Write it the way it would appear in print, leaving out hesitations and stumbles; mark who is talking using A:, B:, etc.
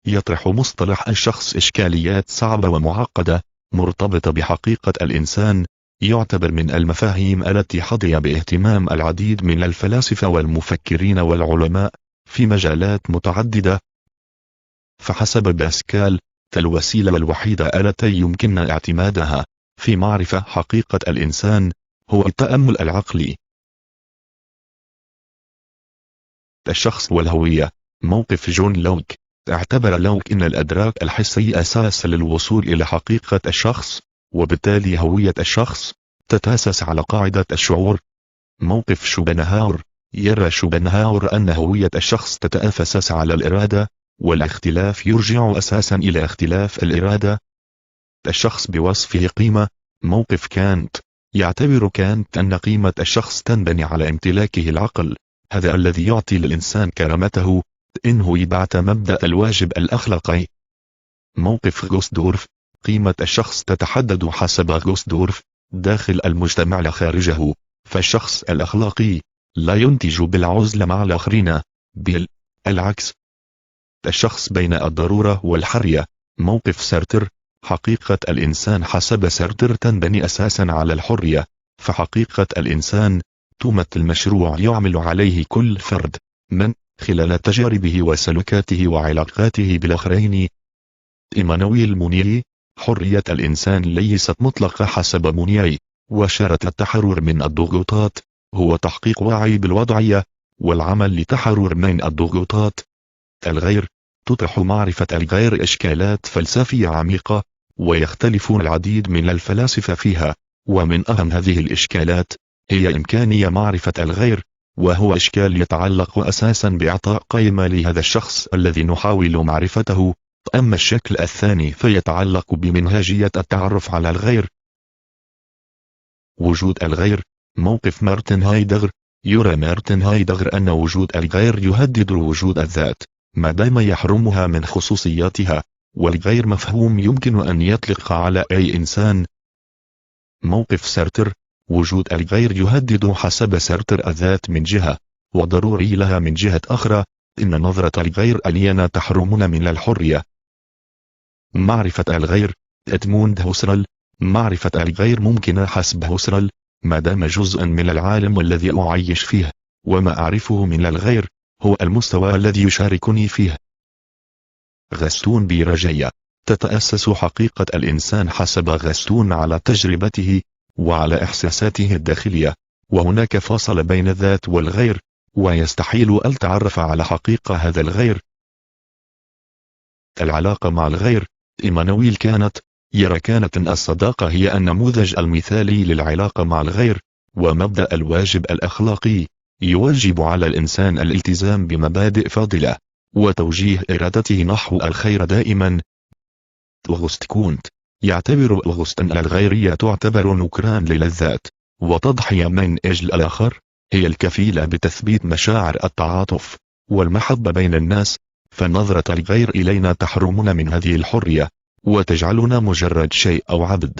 A: يطرح مصطلح الشخص إشكاليات صعبة ومعقدة مرتبطة بحقيقة الإنسان، يعتبر من المفاهيم التي حظي باهتمام العديد من الفلاسفة والمفكرين والعلماء في مجالات متعددة. فحسب باسكال، الوسيلة الوحيدة التي يمكننا اعتمادها في معرفة حقيقة الإنسان هو التأمل العقلي. الشخص والهوية. موقف جون لوك. اعتبر لوك أن الإدراك الحسي أساس للوصول إلى حقيقة الشخص، وبالتالي هوية الشخص تتأسس على قاعدة الشعور. موقف شوبنهاور. يرى شوبنهاور أن هوية الشخص تتأسس على الإرادة، والاختلاف يرجع أساسا إلى اختلاف الإرادة. الشخص بوصفه قيمة. موقف كانت. يعتبر كانت أن قيمة الشخص تنبني على امتلاكه العقل، هذا الذي يعطي للإنسان كرامته، إنه يبعث مبدأ الواجب الأخلاقي. موقف غوسدورف. قيمة الشخص تتحدد حسب غوسدورف داخل المجتمع لا خارجه، فالشخص الأخلاقي لا ينتج بالعزلة مع الآخرين، بل العكس. الشخص بين الضرورة والحرية. موقف سارتر. حقيقة الإنسان حسب سارتر تنبني أساسا على الحرية، فحقيقة الإنسان تمثل مشروع يعمل عليه كل فرد من خلال تجاربه وسلوكاته وعلاقاته بالآخرين. إيمانويل مونيي. حرية الإنسان ليست مطلقة حسب مونيي، وشرط التحرر من الضغوطات هو تحقيق وعي بالوضعية والعمل لتحرر من الضغوطات. الغير. تطرح معرفة الغير إشكالات فلسفية عميقة، ويختلفون العديد من الفلاسفة فيها، ومن أهم هذه الإشكالات هي إمكانية معرفة الغير، وهو إشكال يتعلق أساسا بإعطاء قيمة لهذا الشخص الذي نحاول معرفته. أما الشكل الثاني فيتعلق بمنهجية التعرف على الغير. وجود الغير. موقف مارتن هايدغر. يرى مارتن هايدغر أن وجود الغير يهدد وجود الذات، ما دام يحرمها من خصوصياتها، والغير مفهوم يمكن أن يطلق على أي إنسان. موقف سارتر. وجود الغير يهدد حسب سارتر الذات من جهة، وضروري لها من جهة أخرى، إن نظرة الغير ألينا تحرمنا من الحرية. معرفة الغير. إدموند هوسرل. معرفة الغير ممكنة حسب هوسرل ما دام جزءا من العالم الذي أعيش فيه، وما أعرفه من الغير هو المستوى الذي يشاركني فيه. غستون بيرجية. تتأسس حقيقة الإنسان حسب غستون على تجربته وعلى إحساساته الداخلية، وهناك فاصل بين الذات والغير، ويستحيل أن تعرف على حقيقة هذا الغير. العلاقة مع الغير. إيمانويل كانت. يرى كانت أن الصداقة هي النموذج المثالي للعلاقة مع الغير، ومبدأ الواجب الأخلاقي يواجب على الإنسان الالتزام بمبادئ فاضلة، وتوجيه إرادته نحو الخير دائما. أغسطس كونت. يعتبر أغسطس أن الغيرية تعتبر نكران للذات، وتضحية من أجل الآخر هي الكفيلة بتثبيت مشاعر التعاطف والمحبة بين الناس، فنظرة الغير إلينا تحرمنا من هذه الحرية، وتجعلنا مجرد شيء أو عبد.